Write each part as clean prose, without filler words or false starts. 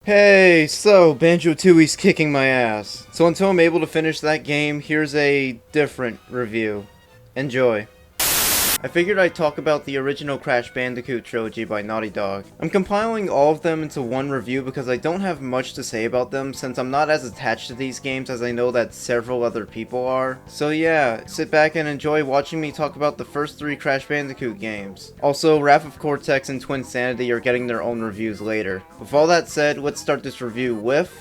Hey, so Banjo-Tooie's kicking my ass. So until I'm able to finish that game, here's a different review. Enjoy. I figured I'd talk about the original Crash Bandicoot Trilogy by Naughty Dog. I'm compiling all of them into one review because I don't have much to say about them since I'm not as attached to these games as I know that several other people are. So yeah, sit back and enjoy watching me talk about the first 3 Crash Bandicoot games. Also, Wrath of Cortex and Twinsanity are getting their own reviews later. With all that said, let's start this review with...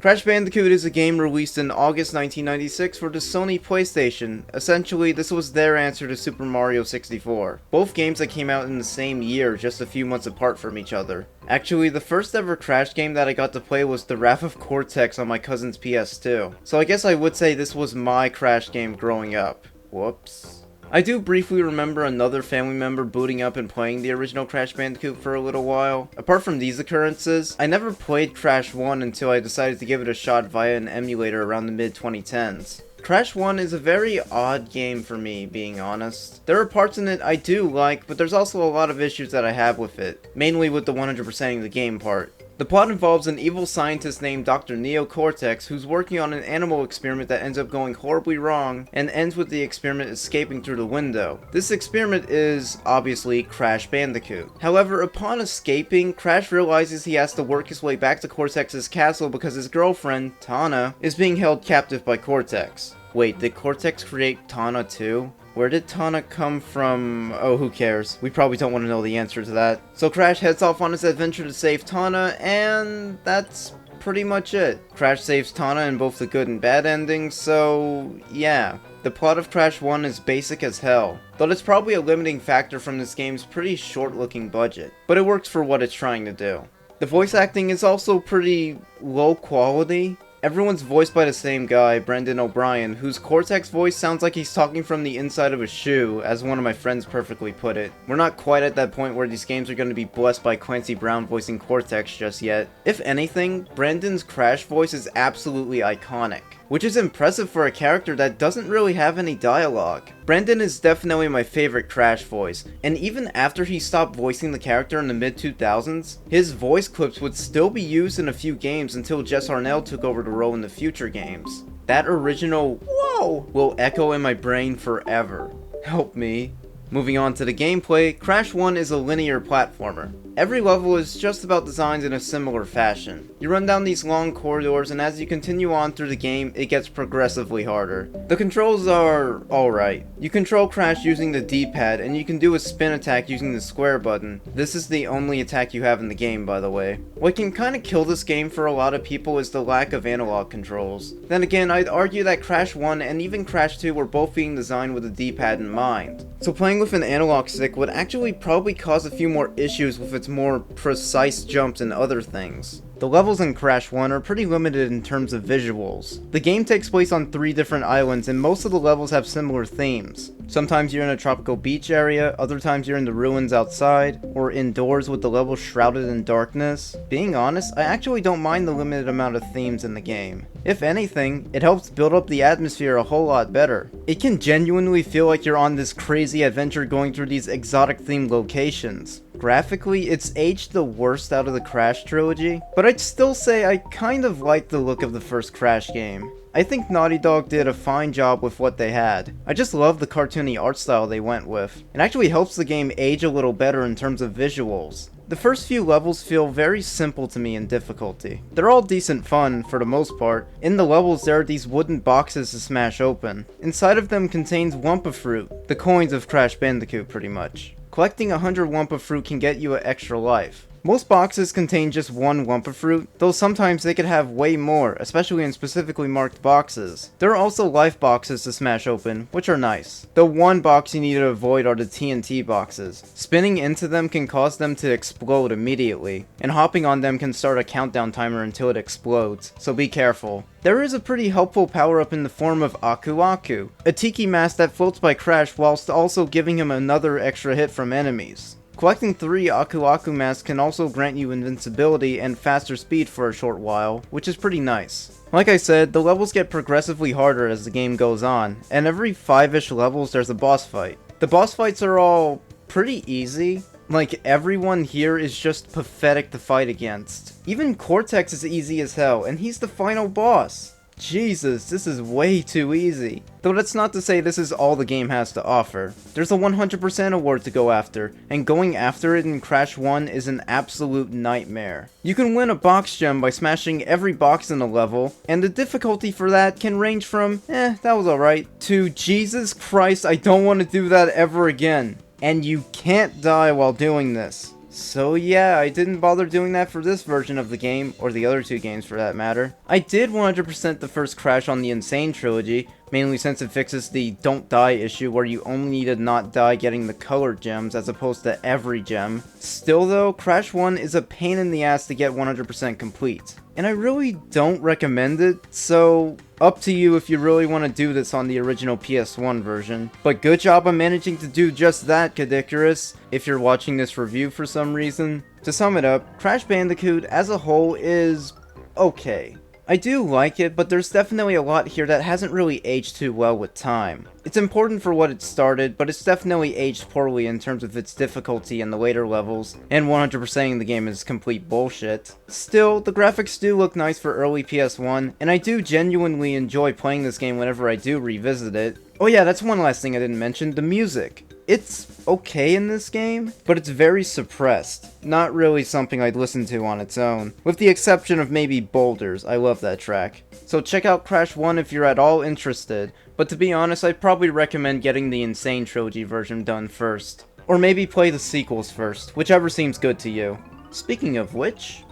Crash Bandicoot is a game released in August 1996 for the Sony PlayStation. Essentially, this was their answer to Super Mario 64. Both games that came out in the same year, just a few months apart from each other. Actually, the first ever Crash game that I got to play was the Wrath of Cortex on my cousin's PS2. So I guess I would say this was my Crash game growing up. Whoops. I do briefly remember another family member booting up and playing the original Crash Bandicoot for a little while. Apart from these occurrences, I never played Crash 1 until I decided to give it a shot via an emulator around the mid-2010s. Crash 1 is a very odd game for me, being honest. There are parts in it I do like, but there's also a lot of issues that I have with it, mainly with the 100%ing the game part. The plot involves an evil scientist named Dr. Neo Cortex who's working on an animal experiment that ends up going horribly wrong and ends with the experiment escaping through the window. This experiment is, obviously, Crash Bandicoot. However, upon escaping, Crash realizes he has to work his way back to Cortex's castle because his girlfriend, Tana, is being held captive by Cortex. Wait, did Cortex create Tana too? Where did Tana come from? Oh, who cares? We probably don't want to know the answer to that. So Crash heads off on his adventure to save Tana, and that's pretty much it. Crash saves Tana in both the good and bad endings, so yeah. The plot of Crash 1 is basic as hell, though it's probably a limiting factor from this game's pretty short-looking budget, but it works for what it's trying to do. The voice acting is also pretty low quality. Everyone's voiced by the same guy, Brendan O'Brien, whose Cortex voice sounds like he's talking from the inside of a shoe, as one of my friends perfectly put it. We're not quite at that point where these games are going to be blessed by Clancy Brown voicing Cortex just yet. If anything, Brendan's Crash voice is absolutely iconic, which is impressive for a character that doesn't really have any dialogue. Brendan is definitely my favorite Crash voice, and even after he stopped voicing the character in the mid-2000s, his voice clips would still be used in a few games until Jess Arnell took over the role in the future games. That original "whoa" will echo in my brain forever. Help me. Moving on to the gameplay, Crash 1 is a linear platformer. Every level is just about designed in a similar fashion. You run down these long corridors, and as you continue on through the game, it gets progressively harder. The controls are alright. You control Crash using the D-pad, and you can do a spin attack using the square button. This is the only attack you have in the game, by the way. What can kinda kill this game for a lot of people is the lack of analog controls. Then again, I'd argue that Crash 1 and even Crash 2 were both being designed with a D-pad in mind. So playing with an analog stick would actually probably cause a few more issues with its more precise jumps and other things. The levels in Crash 1 are pretty limited in terms of visuals. The game takes place on 3 different islands, and most of the levels have similar themes. Sometimes you're in a tropical beach area, other times you're in the ruins outside, or indoors with the level shrouded in darkness. Being honest, I actually don't mind the limited amount of themes in the game. If anything, it helps build up the atmosphere a whole lot better. It can genuinely feel like you're on this crazy adventure going through these exotic themed locations. Graphically, it's aged the worst out of the Crash trilogy, but I'd still say I kind of like the look of the first Crash game. I think Naughty Dog did a fine job with what they had. I just love the cartoony art style they went with. It actually helps the game age a little better in terms of visuals. The first few levels feel very simple to me in difficulty. They're all decent fun, for the most part. In the levels there are these wooden boxes to smash open. Inside of them contains Wumpa Fruit, the coins of Crash Bandicoot pretty much. Collecting 100 Wumpa Fruit can get you an extra life. Most boxes contain just one Wumpa Fruit, though sometimes they could have way more, especially in specifically marked boxes. There are also life boxes to smash open, which are nice. The one box you need to avoid are the TNT boxes. Spinning into them can cause them to explode immediately, and hopping on them can start a countdown timer until it explodes, so be careful. There is a pretty helpful power-up in the form of Aku Aku, a tiki mask that floats by Crash whilst also giving him another extra hit from enemies. Collecting 3 Aku Aku masks can also grant you invincibility and faster speed for a short while, which is pretty nice. Like I said, the levels get progressively harder as the game goes on, and every 5-ish levels there's a boss fight. The boss fights are all pretty easy. Like, everyone here is just pathetic to fight against. Even Cortex is easy as hell, and he's the final boss. Jesus, this is way too easy. Though that's not to say this is all the game has to offer. There's a 100% award to go after, and going after it in Crash 1 is an absolute nightmare. You can win a box gem by smashing every box in the level, and the difficulty for that can range from, that was alright, to Jesus Christ, I don't want to do that ever again. And you can't die while doing this. So yeah, I didn't bother doing that for this version of the game, or the other two games for that matter. I did 100% the first Crash on the Insane Trilogy, mainly since it fixes the don't die issue where you only need to not die getting the colored gems as opposed to every gem. Still though, Crash 1 is a pain in the ass to get 100% complete. And I really don't recommend it, so up to you if you really want to do this on the original PS1 version. But good job on managing to do just that, Kadicarus, if you're watching this review for some reason. To sum it up, Crash Bandicoot as a whole is okay. I do like it, but there's definitely a lot here that hasn't really aged too well with time. It's important for what it started, but it's definitely aged poorly in terms of its difficulty in the later levels, and 100%ing the game is complete bullshit. Still, the graphics do look nice for early PS1, and I do genuinely enjoy playing this game whenever I do revisit it. Oh yeah, that's one last thing I didn't mention, the music. It's okay in this game, but it's very suppressed. Not really something I'd listen to on its own. With the exception of maybe Boulders, I love that track. So check out Crash 1 if you're at all interested, but to be honest, I'd probably recommend getting the Insane Trilogy version done first. Or maybe play the sequels first, whichever seems good to you. Speaking of which...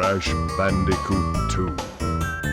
Crash Bandicoot 2,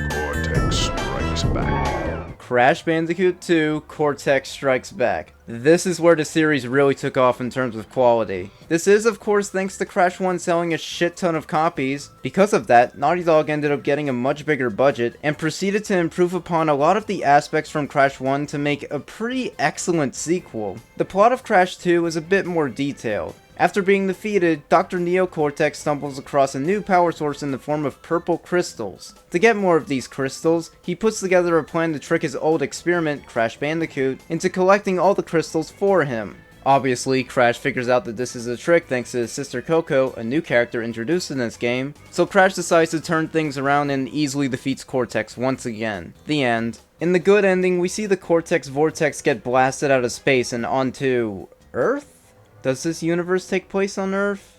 Cortex Strikes Back. Crash Bandicoot 2, Cortex Strikes Back. This is where the series really took off in terms of quality. This is of course thanks to Crash 1 selling a shit ton of copies. Because of that, Naughty Dog ended up getting a much bigger budget and proceeded to improve upon a lot of the aspects from Crash 1 to make a pretty excellent sequel. The plot of Crash 2 is a bit more detailed. After being defeated, Dr. Neo Cortex stumbles across a new power source in the form of purple crystals. To get more of these crystals, he puts together a plan to trick his old experiment, Crash Bandicoot, into collecting all the crystals for him. Obviously, Crash figures out that this is a trick thanks to his sister Coco, a new character introduced in this game, so Crash decides to turn things around and easily defeats Cortex once again. The end. In the good ending, we see the Cortex Vortex get blasted out of space and onto... Earth? Does this universe take place on Earth?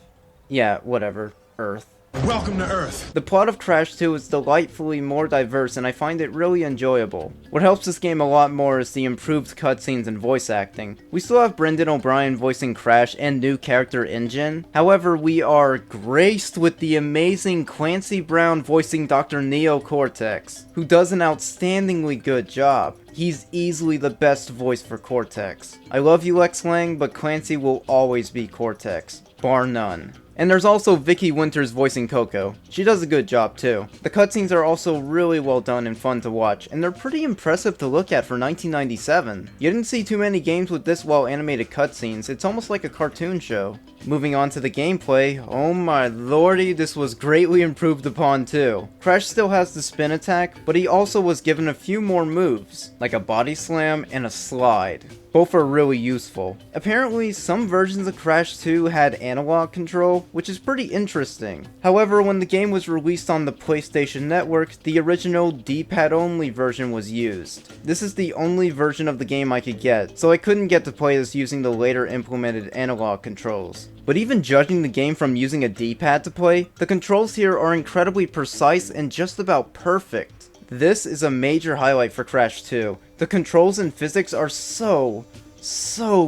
Yeah, whatever. Earth. Welcome to Earth! The plot of Crash 2 is delightfully more diverse and I find it really enjoyable. What helps this game a lot more is the improved cutscenes and voice acting. We still have Brendan O'Brien voicing Crash and new character Ingen. However, we are graced with the amazing Clancy Brown voicing Dr. Neo Cortex, who does an outstandingly good job. He's easily the best voice for Cortex. I love you, Lex Lang, but Clancy will always be Cortex, bar none. And there's also Vicky Winters voicing Coco. She does a good job too. The cutscenes are also really well done and fun to watch, and they're pretty impressive to look at for 1997. You didn't see too many games with this well animated cutscenes, it's almost like a cartoon show. Moving on to the gameplay, oh my lordy, this was greatly improved upon too. Crash still has the spin attack, but he also was given a few more moves, like a body slam and a slide. Both are really useful. Apparently, some versions of Crash 2 had analog control, which is pretty interesting. However, when the game was released on the PlayStation Network, the original D-pad only version was used. This is the only version of the game I could get, so I couldn't get to play this using the later implemented analog controls. But even judging the game from using a D-pad to play, the controls here are incredibly precise and just about perfect. This is a major highlight for Crash 2. The controls and physics are so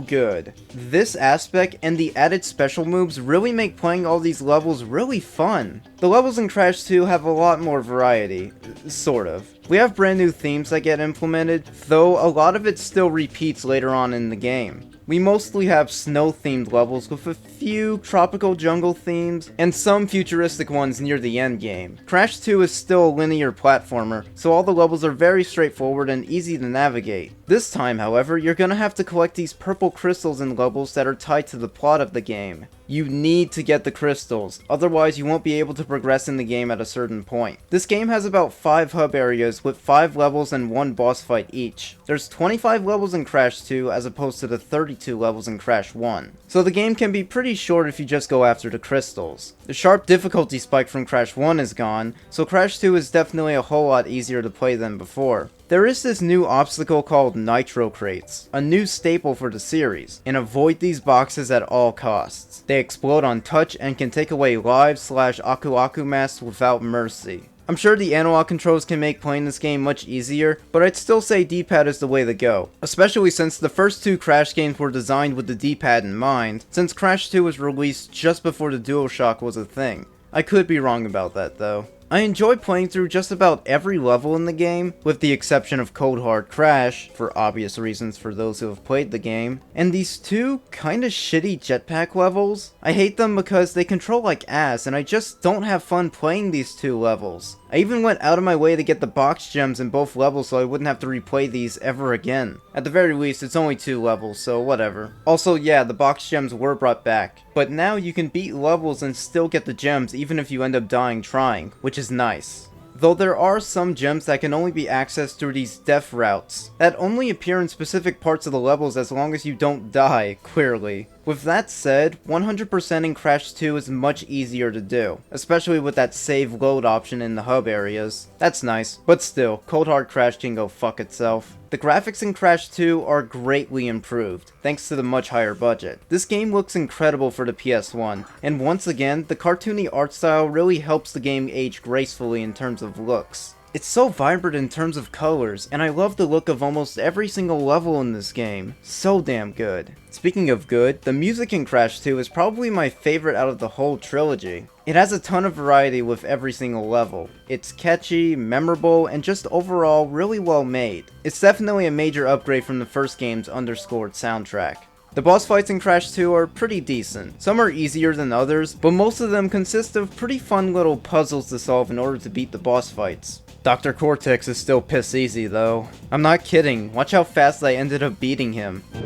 good. This aspect and the added special moves really make playing all these levels really fun. The levels in Crash 2 have a lot more variety, sort of. We have brand new themes that get implemented, though a lot of it still repeats later on in the game. We mostly have snow-themed levels with a few tropical jungle themes, and some futuristic ones near the end game. Crash 2 is still a linear platformer, so all the levels are very straightforward and easy to navigate. This time, however, you're gonna have to collect these purple crystals in levels that are tied to the plot of the game. You need to get the crystals, otherwise you won't be able to progress in the game at a certain point. This game has about 5 hub areas with 5 levels and 1 boss fight each. There's 25 levels in Crash 2 as opposed to the 32 levels in Crash 1. So the game can be pretty short if you just go after the crystals. The sharp difficulty spike from Crash 1 is gone, so Crash 2 is definitely a whole lot easier to play than before. There is this new obstacle called Nitro Crates, a new staple for the series, and avoid these boxes at all costs. They explode on touch and can take away lives / Aku Aku masks without mercy. I'm sure the analog controls can make playing this game much easier, but I'd still say D-pad is the way to go, especially since the first 2 Crash games were designed with the D-pad in mind, since Crash 2 was released just before the DualShock was a thing. I could be wrong about that though. I enjoy playing through just about every level in the game, with the exception of Cold Hard Crash, for obvious reasons for those who have played the game, and these 2 kinda shitty jetpack levels. I hate them because they control like ass, and I just don't have fun playing these 2 levels. I even went out of my way to get the box gems in both levels so I wouldn't have to replay these ever again. At the very least, it's only 2 levels, so whatever. Also, yeah, the box gems were brought back, but now you can beat levels and still get the gems even if you end up dying trying, which is nice. Though there are some gems that can only be accessed through these death routes, that only appear in specific parts of the levels as long as you don't die, clearly. With that said, 100% in Crash 2 is much easier to do, especially with that save load option in the hub areas. That's nice, but still, Cold Hard Crash can go fuck itself. The graphics in Crash 2 are greatly improved, thanks to the much higher budget. This game looks incredible for the PS1, and once again, the cartoony art style really helps the game age gracefully in terms of looks. It's so vibrant in terms of colors, and I love the look of almost every single level in this game. So damn good. Speaking of good, the music in Crash 2 is probably my favorite out of the whole trilogy. It has a ton of variety with every single level. It's catchy, memorable, and just overall really well made. It's definitely a major upgrade from the first game's underscored soundtrack. The boss fights in Crash 2 are pretty decent. Some are easier than others, but most of them consist of pretty fun little puzzles to solve in order to beat the boss fights. Dr. Cortex is still piss easy though. I'm not kidding, watch how fast I ended up beating him. You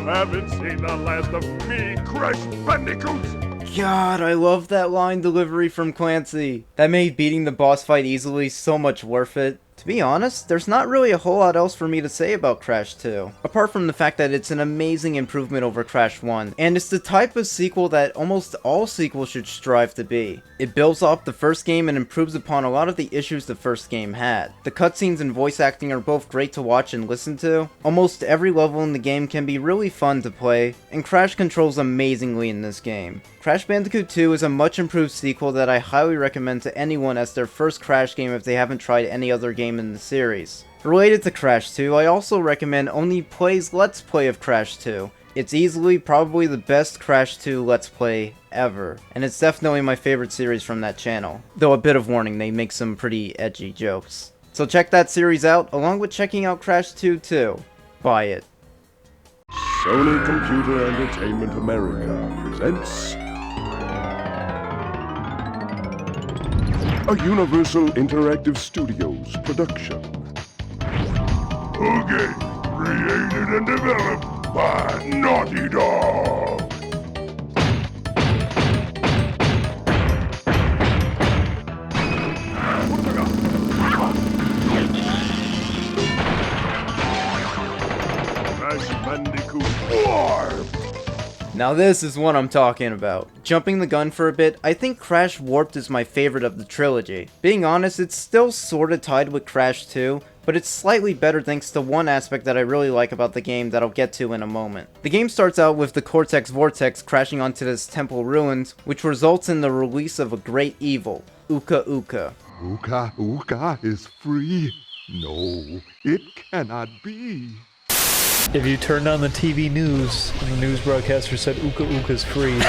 haven't seen the last of me, Crash Bandicoot! God, I love that line delivery from Clancy. That made beating the boss fight easily so much worth it. To be honest, there's not really a whole lot else for me to say about Crash 2, apart from the fact that it's an amazing improvement over Crash 1, and it's the type of sequel that almost all sequels should strive to be. It builds off the first game and improves upon a lot of the issues the first game had. The cutscenes and voice acting are both great to watch and listen to. Almost every level in the game can be really fun to play, and Crash controls amazingly in this game. Crash Bandicoot 2 is a much improved sequel that I highly recommend to anyone as their first Crash game if they haven't tried any other game in the series. Related to Crash 2, I also recommend Oney Play's Let's Play of Crash 2. It's easily probably the best Crash 2 Let's Play ever, and it's definitely my favorite series from that channel. Though a bit of warning, they make some pretty edgy jokes. So check that series out, along with checking out Crash 2 too. Buy it. Sony Computer Entertainment America presents a Universal Interactive Studios production. A game created and developed by Naughty Dog. Crash Bandicoot Warped. Now this is what I'm talking about. Jumping the gun for a bit, I think Crash Warped is my favorite of the trilogy. Being honest, it's still sorta tied with Crash 2, but it's slightly better thanks to one aspect that I really like about the game that I'll get to in a moment. The game starts out with the Cortex Vortex crashing onto this temple ruins, which results in the release of a great evil, Uka Uka. Uka Uka is free. No, it cannot be. If you turned on the TV news and the news broadcaster said Uka Uka's free.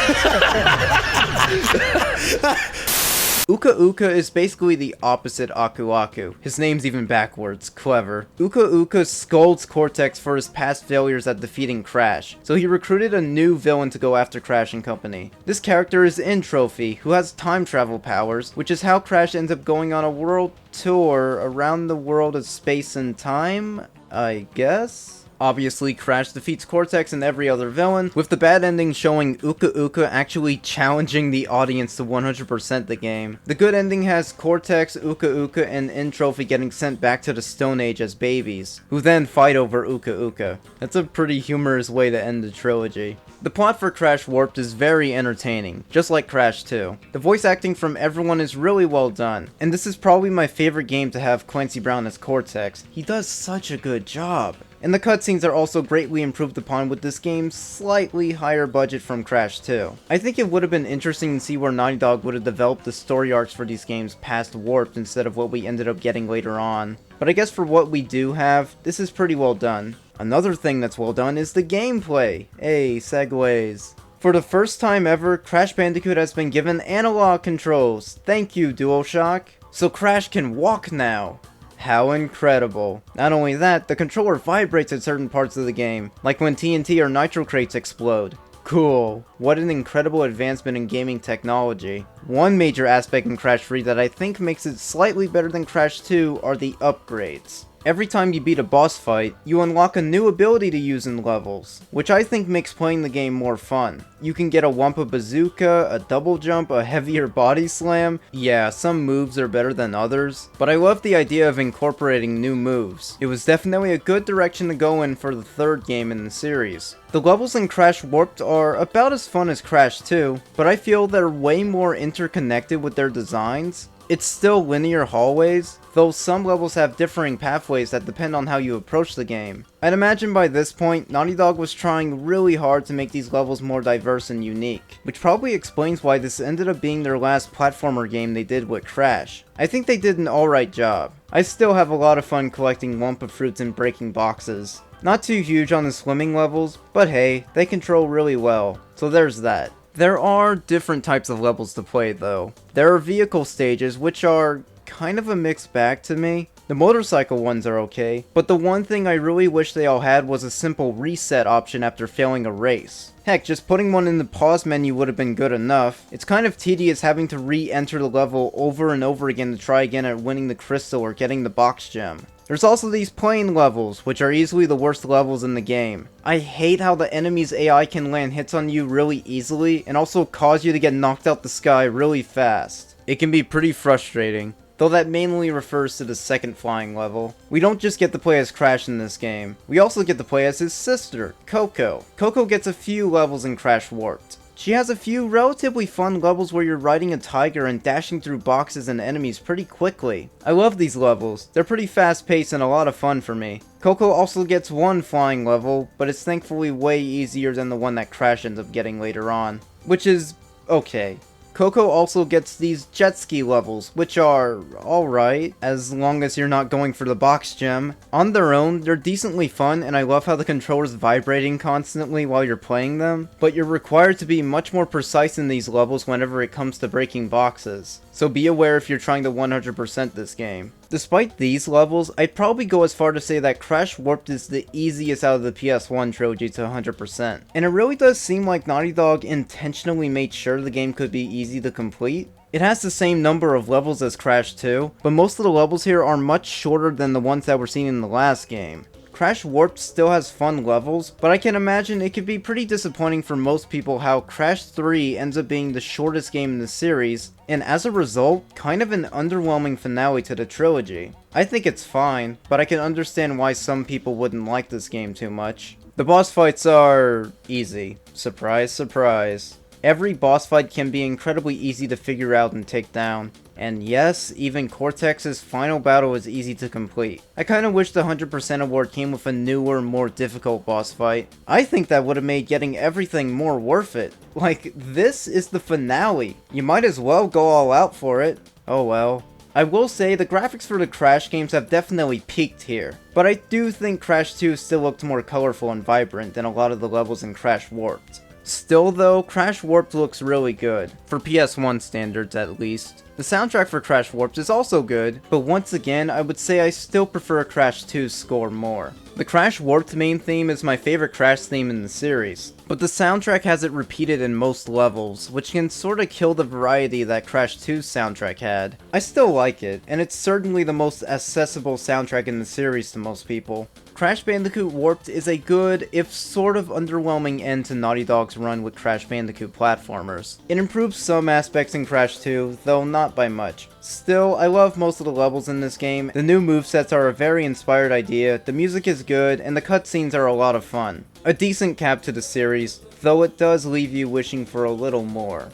Uka Uka is basically the opposite Aku Aku. His name's even backwards. Clever. Uka Uka scolds Cortex for his past failures at defeating Crash, so he recruited a new villain to go after Crash and company. This character is Trophy, who has time travel powers, which is how Crash ends up going on a world tour around the world of space and time, I guess? Obviously, Crash defeats Cortex and every other villain, with the bad ending showing Uka Uka actually challenging the audience to 100% the game. The good ending has Cortex, Uka Uka, and Trophy getting sent back to the Stone Age as babies, who then fight over Uka Uka. That's a pretty humorous way to end the trilogy. The plot for Crash Warped is very entertaining, just like Crash 2. The voice acting from everyone is really well done, and this is probably my favorite game to have Clancy Brown as Cortex. He does such a good job. And the cutscenes are also greatly improved upon with this game's slightly higher budget from Crash 2. I think it would have been interesting to see where Naughty Dog would have developed the story arcs for these games past Warped instead of what we ended up getting later on. But I guess for what we do have, this is pretty well done. Another thing that's well done is the gameplay. Hey, segues. For the first time ever, Crash Bandicoot has been given analog controls. Thank you, DualShock. So Crash can walk now. How incredible. Not only that, the controller vibrates at certain parts of the game, like when TNT or nitro crates explode. Cool. What an incredible advancement in gaming technology. One major aspect in Crash 3 that I think makes it slightly better than Crash 2 are the upgrades. Every time you beat a boss fight, you unlock a new ability to use in levels, which I think makes playing the game more fun. You can get a Wumpa Bazooka, a double jump, a heavier body slam. Yeah, some moves are better than others, but I love the idea of incorporating new moves. It was definitely a good direction to go in for the third game in the series. The levels in Crash Warped are about as fun as Crash 2, but I feel they're way more interconnected with their designs. It's still linear hallways, though some levels have differing pathways that depend on how you approach the game. I'd imagine by this point, Naughty Dog was trying really hard to make these levels more diverse and unique, which probably explains why this ended up being their last platformer game they did with Crash. I think they did an alright job. I still have a lot of fun collecting Wumpa fruits and breaking boxes. Not too huge on the swimming levels, but hey, they control really well, so there's that. There are different types of levels to play though. There are vehicle stages, which are kind of a mixed bag to me. The motorcycle ones are okay, but the one thing I really wish they all had was a simple reset option after failing a race. Heck, just putting one in the pause menu would have been good enough. It's kind of tedious having to re-enter the level over and over again to try again at winning the crystal or getting the box gem. There's also these plane levels, which are easily the worst levels in the game. I hate how the enemy's AI can land hits on you really easily, and also cause you to get knocked out the sky really fast. It can be pretty frustrating, though that mainly refers to the second flying level. We don't just get to play as Crash in this game, we also get to play as his sister, Coco. Coco gets a few levels in Crash Warped. She has a few relatively fun levels where you're riding a tiger and dashing through boxes and enemies pretty quickly. I love these levels, they're pretty fast paced and a lot of fun for me. Coco also gets one flying level, but it's thankfully way easier than the one that Crash ends up getting later on, which is okay. Coco also gets these jet ski levels, which are alright, as long as you're not going for the box gem. On their own, they're decently fun, and I love how the controller's vibrating constantly while you're playing them, but you're required to be much more precise in these levels whenever it comes to breaking boxes. So be aware if you're trying to 100% this game. Despite these levels, I'd probably go as far to say that Crash Warped is the easiest out of the PS1 trilogy to 100%. And it really does seem like Naughty Dog intentionally made sure the game could be easy to complete. It has the same number of levels as Crash 2, but most of the levels here are much shorter than the ones that were seen in the last game. Crash Warped still has fun levels, but I can imagine it could be pretty disappointing for most people how Crash 3 ends up being the shortest game in the series, and as a result, kind of an underwhelming finale to the trilogy. I think it's fine, but I can understand why some people wouldn't like this game too much. The boss fights are easy. Surprise, surprise. Every boss fight can be incredibly easy to figure out and take down. And yes, even Cortex's final battle is easy to complete. I kinda wish the 100% award came with a newer, more difficult boss fight. I think that would have made getting everything more worth it. Like, this is the finale. You might as well go all out for it. Oh well. I will say the graphics for the Crash games have definitely peaked here, but I do think Crash 2 still looked more colorful and vibrant than a lot of the levels in Crash Warped. Still though, Crash Warped looks really good, for PS1 standards at least. The soundtrack for Crash Warped is also good, but once again I would say I still prefer Crash 2's score more. The Crash Warped main theme is my favorite Crash theme in the series, but the soundtrack has it repeated in most levels, which can sorta kill the variety that Crash 2's soundtrack had. I still like it, and it's certainly the most accessible soundtrack in the series to most people. Crash Bandicoot Warped is a good, if sort of underwhelming end to Naughty Dog's run with Crash Bandicoot platformers. It improves some aspects in Crash 2, though not by much. Still, I love most of the levels in this game, the new movesets are a very inspired idea, the music is good, and the cutscenes are a lot of fun. A decent cap to the series, though it does leave you wishing for a little more.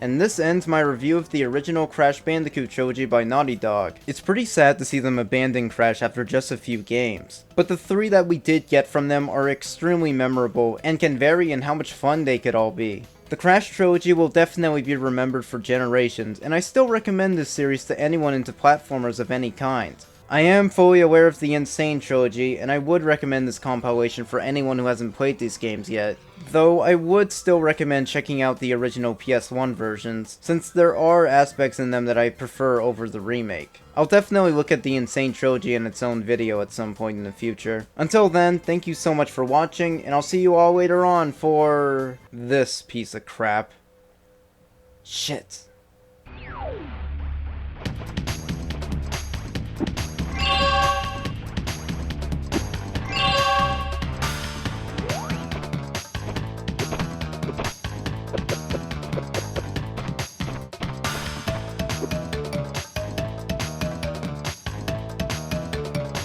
And this ends my review of the original Crash Bandicoot Trilogy by Naughty Dog. It's pretty sad to see them abandon Crash after just a few games, but the 3 that we did get from them are extremely memorable and can vary in how much fun they could all be. The Crash Trilogy will definitely be remembered for generations, and I still recommend this series to anyone into platformers of any kind. I am fully aware of the Insane Trilogy, and I would recommend this compilation for anyone who hasn't played these games yet, though I would still recommend checking out the original PS1 versions, since there are aspects in them that I prefer over the remake. I'll definitely look at the Insane Trilogy in its own video at some point in the future. Until then, thank you so much for watching, and I'll see you all later on for this piece of crap. Shit.